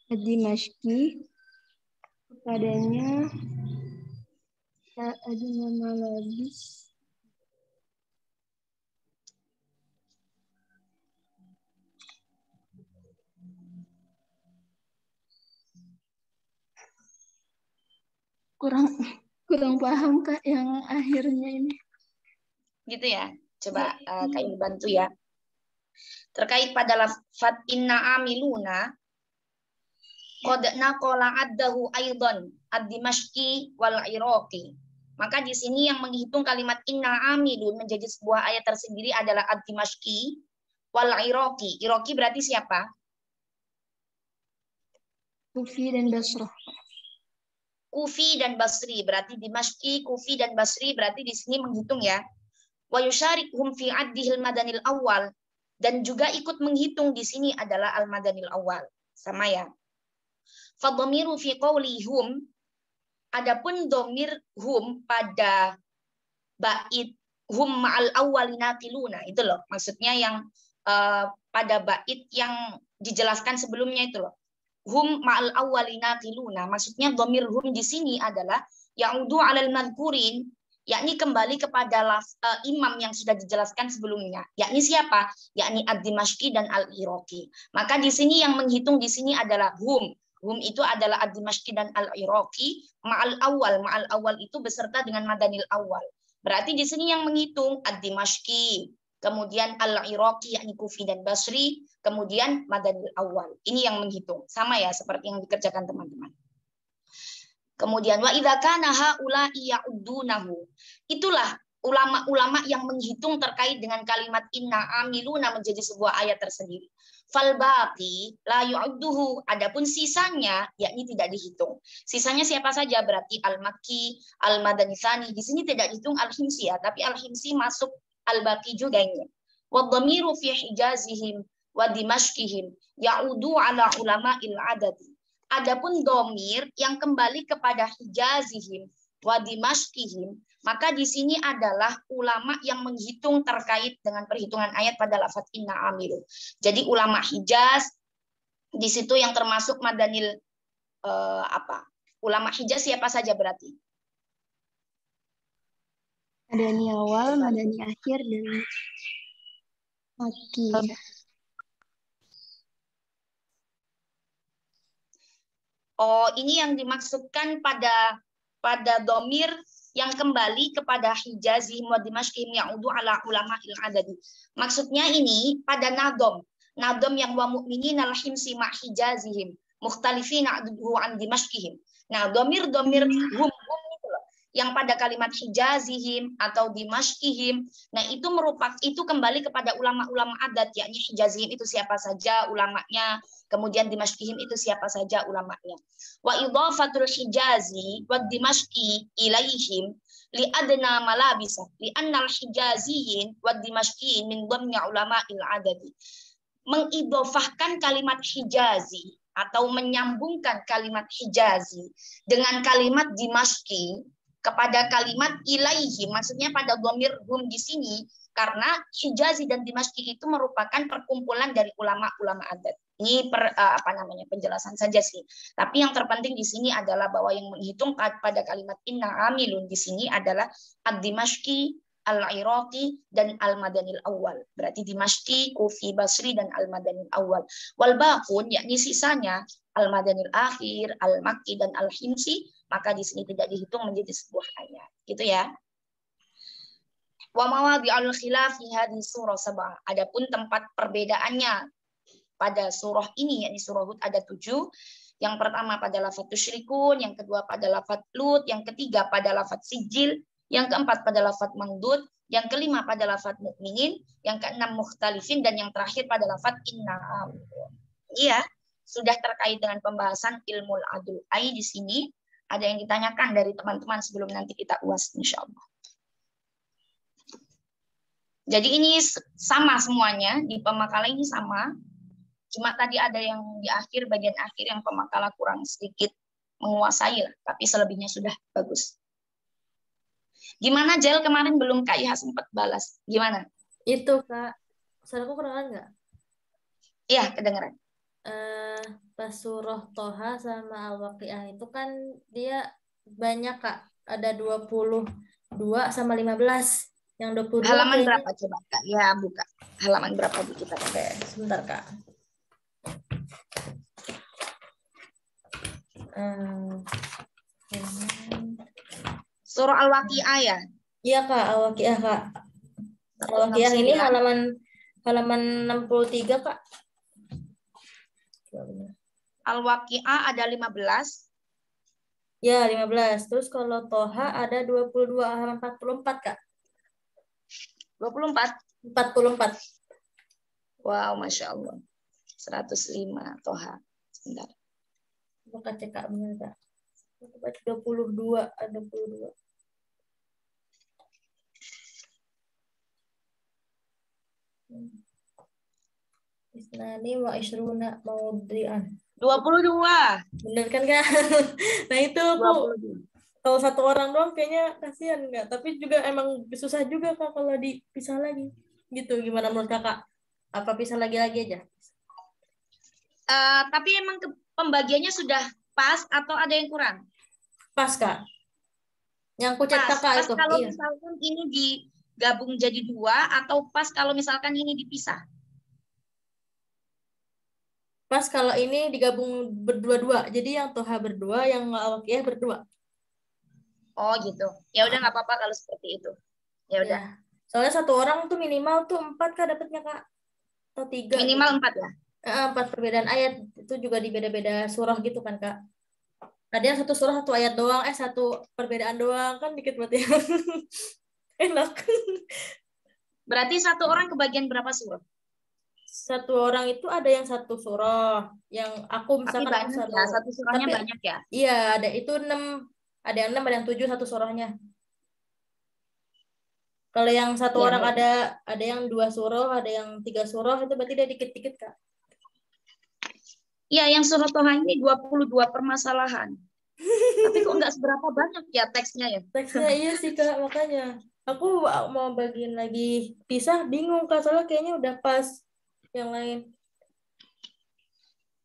dimashki kepadanya adina malabis. Kurang paham Kak yang akhirnya ini. Gitu ya. Coba Kak ini bantu ya. Terkait pada lafaz inna amiluna qad naqala addahu aidan ad-dimashqi wal iraqi. Maka di sini yang menghitung kalimat inna amilun menjadi sebuah ayat tersendiri adalah ad-dimashqi wal iraqi. Iraqi berarti siapa? Kufi dan Basrah. Kufi dan Basri, berarti Dimashqi, Kufi dan Basri berarti di sini menghitung ya. Wa yusyarikhum fi addihil madanil awal, dan juga ikut menghitung di sini adalah al-madanil awal. Sama ya. Fadhamiru fi qawli hum, adapun dhamir hum pada bait hum ma'al awwalina tiluna, itu loh. Maksudnya yang pada bait yang dijelaskan sebelumnya itu loh. Hum ma'al awwalina tiluna, maksudnya dhamir hum di sini adalah ya'udu 'alal madhkurin, yakni kembali kepada imam yang sudah dijelaskan sebelumnya. Yakni siapa? Yakni ad-Dimashqi dan al-Iraqi. Maka di sini yang menghitung di sini adalah hum. Hum itu adalah ad-Dimashqi dan al-Iraqi ma'al awal. Ma'al awal itu beserta dengan madanil awal. Berarti di sini yang menghitung ad-Dimashqi, kemudian al-Iraqi yakni Kufi dan Basri, kemudian madanil awal. Ini yang menghitung. Sama ya seperti yang dikerjakan teman-teman. Kemudian wa idza kana haula'i ya'uddunahu. Itulah ulama-ulama yang menghitung terkait dengan kalimat inna amiluna menjadi sebuah ayat tersendiri. Fal baqi la yu'adduhu, adapun sisanya yakni tidak dihitung. Sisanya siapa saja? Berarti al-Makki, al-Madani Tsani. Di sini tidak dihitung al-Himsi ya, tapi al-Himsi masuk al-Baqi juga ini. Wa dhamiru fi hijazihim wa dimashqihim ya'udu ala ulama'il adadi. Adapun domir yang kembali kepada hijazihim wa dimashqihim, maka di sini adalah ulama yang menghitung terkait dengan perhitungan ayat pada lafaz inna amilu. Jadi ulama Hijaz di situ yang termasuk madanil ulama Hijaz siapa saja berarti? Madani awal, Madani akhir, dan Makki. Oh, ini yang dimaksudkan pada domir yang kembali kepada Hijazihim wa Dimashqihim ya'udu ala ulama'il adadi. Maksudnya ini pada nadom yang wa mu'minin al-himsi ma Hijazihim mukhtalifina aduhu an Dimashqihim. Nah, domir hum itu loh, yang pada kalimat Hijazihim atau Dimashqihim, nah itu kembali kepada ulama-ulama adat, yakni Hijazihim itu siapa saja ulamanya, kemudian Dimashqihim itu siapa saja ulamanya. Wa idhafatul Hijazi wa Dimashqi ilaihim li adna malabisa li annal Hijaziyin wa Dimashqiyin min dhamni ulama'il adadi. Mengidhofahkan kalimat Hijazi atau menyambungkan kalimat Hijazi dengan kalimat Dimashqi kepada kalimat ilaihim, maksudnya pada dhamir hum di sini, karena Hijazi dan Dimashqi itu merupakan perkumpulan dari ulama-ulama adat. Ini penjelasan saja sih. Tapi yang terpenting di sini adalah bahwa yang menghitung pada kalimat inna amilun di sini adalah ad-Dimashqi, al-Iraqi, dan al-Madanil awal. Berarti Dimashqi, Kufi, Basri, dan al-Madanil awal. Wal baqun, yakni sisanya al-Madanil akhir, al-Makki, dan al-Himsi, maka di sini tidak dihitung menjadi sebuah ayat. Gitu ya. Wa mawadhi'ul khilaf fi hadhihi surah sab'ah. Adapun tempat perbedaannya pada surah ini, yakni surah Hud ada 7. Yang pertama pada lafaz tusyrikun, yang kedua pada lafaz Lut, yang ketiga pada lafaz Sijil, yang keempat pada lafaz Mangdud, yang kelima pada lafaz Mukminin, yang keenam Mukhtalifin, dan yang terakhir pada lafaz Inna. Iya, sudah terkait dengan pembahasan ilmul adul. Di sini ada yang ditanyakan dari teman-teman sebelum nanti kita UAS insyaallah. Jadi ini sama semuanya, di pemakalah ini sama. Cuma tadi ada yang di akhir, bagian akhir yang pemakalah kurang sedikit menguasai lah, tapi selebihnya sudah bagus. Gimana Jel, kemarin belum Kak Iha sempat balas. Gimana? Itu Kak, suaraku kedengeran nggak? Iya, kedengeran. Pas surah Toha sama Al-Waqiah itu kan dia banyak Kak, ada 22 sama 15. Yang 22 Halaman kayaknya... berapa coba Kak? Ya, buka. Halaman berapa di kita? Oke, sebentar Kak. Surah Al-Waqiah ya? Iya Kak, Al-Waqiah Kak. Al-Waqiah ini halaman 63 Kak. Al-Waqiah ada 15. Ya, 15. Terus kalau Toha ada 22 halaman 44 Kak. 24? 44. Wow, Masya Allah. 105 Toha. Sebentar. Buka cek Kak, benar Kak. 22, ada 22. Isnani wa isruna maudhi'an. 22. Bener kan Kak? Nah itu aku 22. kalau satu orang doang kayaknya kasihan nggak, tapi juga emang susah juga Kak kalau dipisah lagi gitu. Gimana menurut Kakak? Apa pisah lagi-lagi aja? Tapi emang pembagiannya sudah pas atau ada yang kurang? Pas Kak. Yang kucet Pas. Kakak Pas itu. kalau Iya. misalkan ini digabung jadi 2 atau pas kalau misalkan ini dipisah? Pas kalau ini digabung berdua-dua. Jadi yang Toha berdua, yang Al-Waqiah berdua. Oh gitu. Ya udah nggak apa-apa kalau seperti itu. Ya udah. Ya. Soalnya satu orang tuh minimal tuh 4 Kak dapatnya Kak. Atau 3. Minimal 4 ya? 4 perbedaan ayat. Itu juga di beda-beda surah gitu kan Kak. Ada yang satu surah satu ayat doang, satu perbedaan doang, kan dikit banget ya. Enak. Berarti satu orang kebagian berapa surah? Satu orang itu ada yang satu surah, yang aku Tapi misalkan banyak ya, satu surahnya tapi, banyak ya? Iya, ada itu 6, ada yang 6, ada yang 7 satu surahnya. Kalau yang satu Ya, orang ya. ada yang 2 surah, ada yang 3 surah, itu berarti dia dikit-dikit Kak. Iya, yang surah Toha ini 22 permasalahan. Tapi kok nggak seberapa banyak ya teksnya ya? Teksnya iya sih Kak, makanya. Aku mau bagiin lagi pisah, bingung Kak, soalnya kayaknya udah pas yang lain.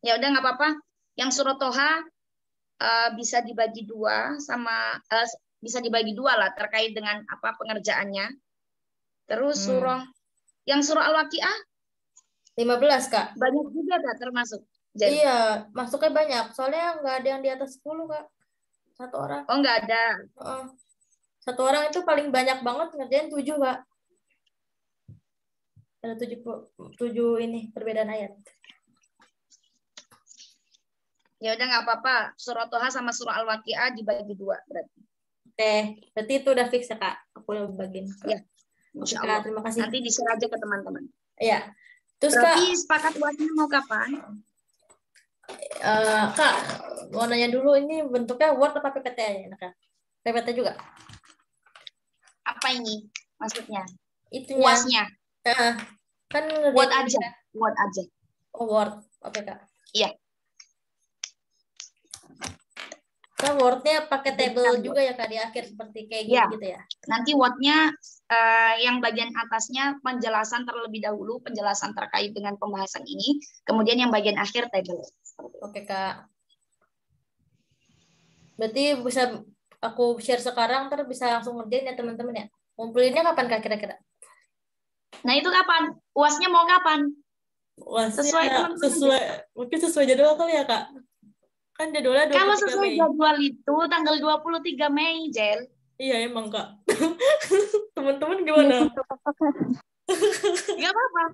Ya udah nggak apa-apa. Yang surah Toha bisa dibagi 2 sama bisa dibagi 2 lah terkait dengan apa pengerjaannya. Terus yang surah Al-Waqiah 15 Kak. banyak juga Kak termasuk. Jen. Iya, masuknya banyak. Soalnya nggak ada yang di atas 10 Kak. Satu orang. Oh nggak ada. Satu orang itu paling banyak banget ngerjain 7 Kak. Ada 7 ini perbedaan ayat. Ya udah nggak apa-apa. Surah Toha sama surah Al-Waqiah dibagi 2 berarti. Oke, berarti itu udah fix ya Kak. Aku udah bagiin. Ya. Insya Allah. Kak, terima kasih. Nanti di-share aja ke teman-teman. Iya. Terus berarti Kak, sepakat buatnya mau kapan? Kak, mau nanya dulu ini bentuknya Word apa PPT aja Kak? PPT juga? Apa ini maksudnya? Itunya. Puasnya. Kan Word aja. Word aja. Oh, Word. Oke Kak. Iya. Kan Word-nya pakai table juga ya Kak di akhir seperti kayak gini gitu ya. Nanti Word-nya yang bagian atasnya penjelasan terlebih dahulu, penjelasan terkait dengan pembahasan ini, kemudian yang bagian akhir table. Oke Kak. Berarti bisa aku share sekarang, terus bisa langsung ngerjain ya teman-teman ya. Ngumpulinnya kapan Kak kira-kira? Nah itu kapan? UASnya mau kapan? UASnya mungkin sesuai jadwal kali ya Kak. Kan jadwalnya 23 Mei. Kalau sesuai jadwal itu tanggal 23 Mei, Jel. Iya emang Kak. Teman-teman gimana? Gak apa-apa.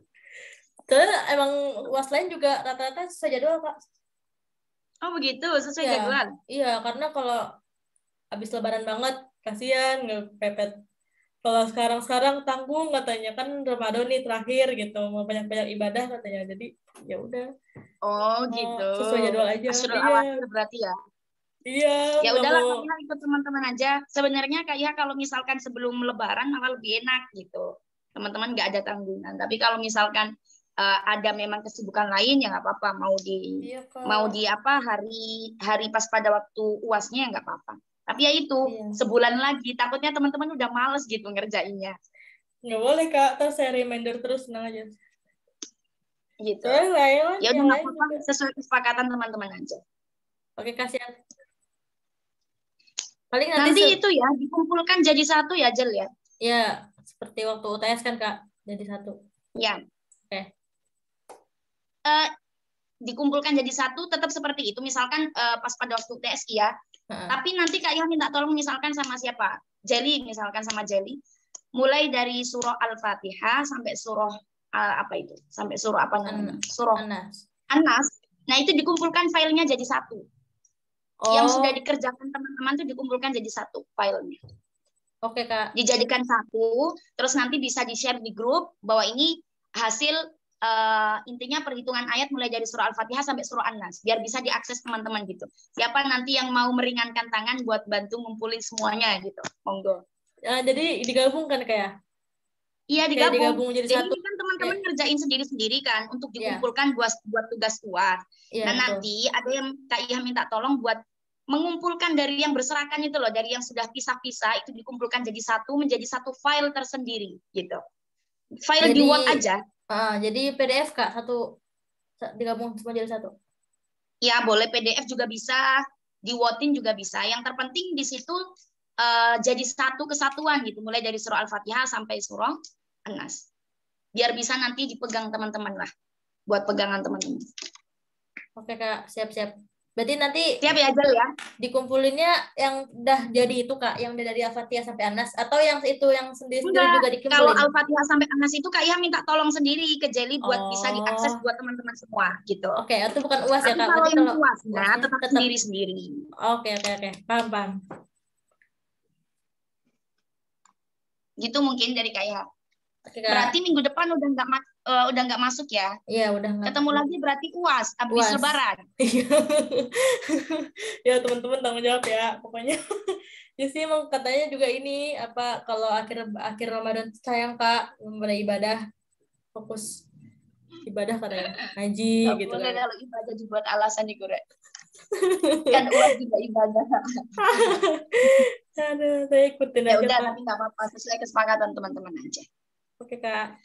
Karena emang UAS lain juga rata-rata sesuai jadwal Kak. Oh begitu, sesuai jadwal. Iya, karena kalau habis lebaran banget, kasihan ngepepet. Kalau sekarang tanggung katanya, kan Ramadan nih terakhir gitu, mau banyak-banyak ibadah katanya. Jadi ya udah. Oh gitu. Sesuai jadwal aja. Asyurul awakhir berarti ya. Iya. Ya udahlah, Kak ikut teman-teman aja. Sebenarnya kayak kalau misalkan sebelum lebaran malah lebih enak gitu. teman-teman nggak ada tanggungan. Tapi kalau misalkan ada memang kesibukan lain ya nggak apa-apa, Iya, Kak. mau di apa hari pas pada waktu UASnya ya nggak apa-apa. Tapi ya itu Iya. sebulan lagi, takutnya teman-teman udah males gitu ngerjainnya. Nggak boleh, Kak. Terus saya reminder terus, tenang aja. Gitu. Soalnya lain Ya udah yang nggak lain apa-apa, juga. sesuai kesepakatan teman-teman aja. Oke, kasihan. Paling nanti Nanti itu ya dikumpulkan jadi satu ya, Jel ya. ya seperti waktu UTS kan, Kak, jadi satu. Ya. Oke. Dikumpulkan jadi satu tetap seperti itu. Misalkan pas pada waktu UTS ya. Tapi nanti Kak Ilham minta tolong misalkan sama siapa? Jelly, misalkan sama Jelly. Mulai dari surah Al-Fatihah sampai surah apa itu? Sampai surah apa namanya? Surah An-Nas. Nah, itu dikumpulkan filenya jadi satu. Yang sudah dikerjakan teman-teman itu dikumpulkan jadi satu filenya. Oke, Kak. Dijadikan satu, terus nanti bisa di-share di grup bahwa ini hasil intinya perhitungan ayat mulai dari surah Al-Fatihah sampai surah An-Nas, biar bisa diakses teman-teman gitu. Siapa nanti yang mau meringankan tangan buat bantu ngumpulin semuanya gitu, monggo. Jadi digabungkan kayak? Iya, digabung. Jadi satu. Kan teman-teman ngerjain sendiri-sendiri kan untuk dikumpulkan buat tugas UAS. Nah, nanti ada yang Kak Ilham minta tolong buat mengumpulkan dari yang berserakan itu loh, dari yang sudah pisah-pisah itu dikumpulkan jadi satu, menjadi satu file tersendiri gitu. File di Word aja. Jadi PDF, Kak, satu digabung semua jadi satu. Ya, boleh PDF juga bisa, di Wordin juga bisa. Yang terpenting di situ jadi satu kesatuan gitu, mulai dari surah Al-Fatihah sampai surah An-Nas. Biar bisa nanti dipegang teman-teman lah, buat pegangan teman-teman. Oke, Kak, siap-siap. Berarti nanti siap ya, Jel ya. Dikumpulnya yang udah jadi itu, Kak, yang udah dari Al-Fatihah sampai An-Nas, atau yang itu yang sendiri-sendiri juga dikumpulin? Kalau Al-Fatihah sampai An-Nas itu Kak Ilham minta tolong sendiri ke Jelly buat bisa diakses buat teman-teman semua gitu. Oke, itu bukan UAS ya, Kak? Kalau yang UAS tetap sendiri-sendiri. Oke. Paham. Gitu mungkin dari Kak Ilham. Oke, Kak. Berarti minggu depan udah nggak masuk ya? Iya, udah nggak. Ketemu lagi berarti UAS habis Lebaran. Ya, teman-teman tanggung jawab ya pokoknya. Jadi sih emang katanya juga ini apa kalau akhir Ramadan sayang, Kak, beribadah, fokus ibadah katanya, ngaji gitu boleh kan. Kalau ibadah dibuat alasan nih, Gure. Kan UAS juga ibadah. Aduh, saya ikutin ya aja, udah, Kak. tapi nggak apa-apa, sesuai kesepakatan teman-teman aja. Oke, Kak.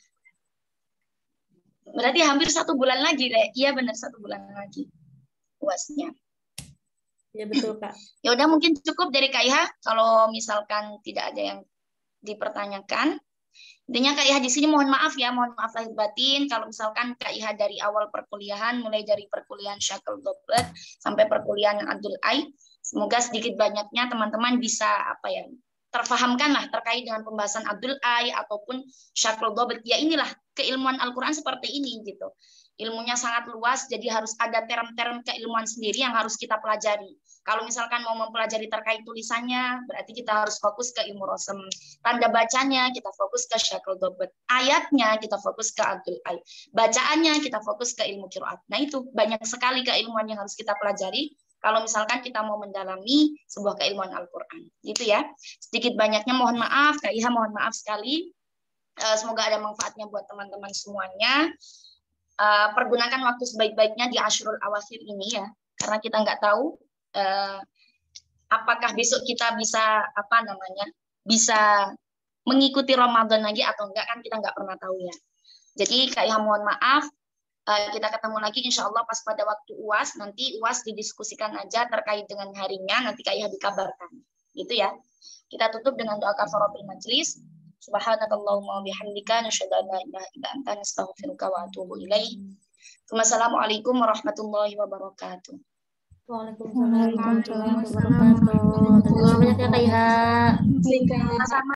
Berarti hampir 1 bulan lagi, Re. Iya benar, 1 bulan lagi UASnya. Ya betul, Kak. Ya udah, mungkin cukup dari Kak Iha. Kalau misalkan tidak ada yang dipertanyakan, intinya Kak Iha di sini mohon maaf lahir batin. Kalau misalkan Kak Iha dari awal perkuliahan, mulai dari perkuliahan Syakal Doblet sampai perkuliahan Abdul Ai, semoga sedikit banyaknya teman-teman bisa terfahamkan lah terkait dengan pembahasan Abdul Ai ataupun Syakal Doblet. Ya inilah keilmuan Al-Quran seperti ini gitu. Ilmunya sangat luas, jadi harus ada term-term keilmuan sendiri yang harus kita pelajari. Kalau misalkan mau mempelajari terkait tulisannya, berarti kita harus fokus ke ilmu rosem. Tanda bacanya, kita fokus ke Syakal Doblet. Ayatnya, kita fokus ke Abdul Ai. Bacaannya, kita fokus ke ilmu qiraat. Nah itu, banyak sekali keilmuan yang harus kita pelajari kalau misalkan kita mau mendalami sebuah keilmuan Al-Quran. Gitu ya. Sedikit banyaknya mohon maaf, Kak Iha mohon maaf sekali. Semoga ada manfaatnya buat teman-teman semuanya. Pergunakan waktu sebaik-baiknya di Asyrul Awakhir ini ya, karena kita nggak tahu apakah besok kita bisa bisa mengikuti Ramadan lagi atau enggak, kan kita nggak pernah tahu ya. Jadi Kak Iha mohon maaf, kita ketemu lagi insya Allah pas pada waktu UAS. Nanti UAS didiskusikan aja terkait dengan harinya, nanti Kak Iha dikabarkan gitu ya. Kita tutup dengan doa kafaratul majlis. Subhanakallahumma wabihamdika nasyhadu an la ilaha illa anta nastaghfiruka wa atubu ilaik. Wassalamualaikum warahmatullahi wabarakatuh. Waalaikumsalam warahmatullahi wabarakatuh. Terima kasih banyak ya, Kak Iha. Sama-sama.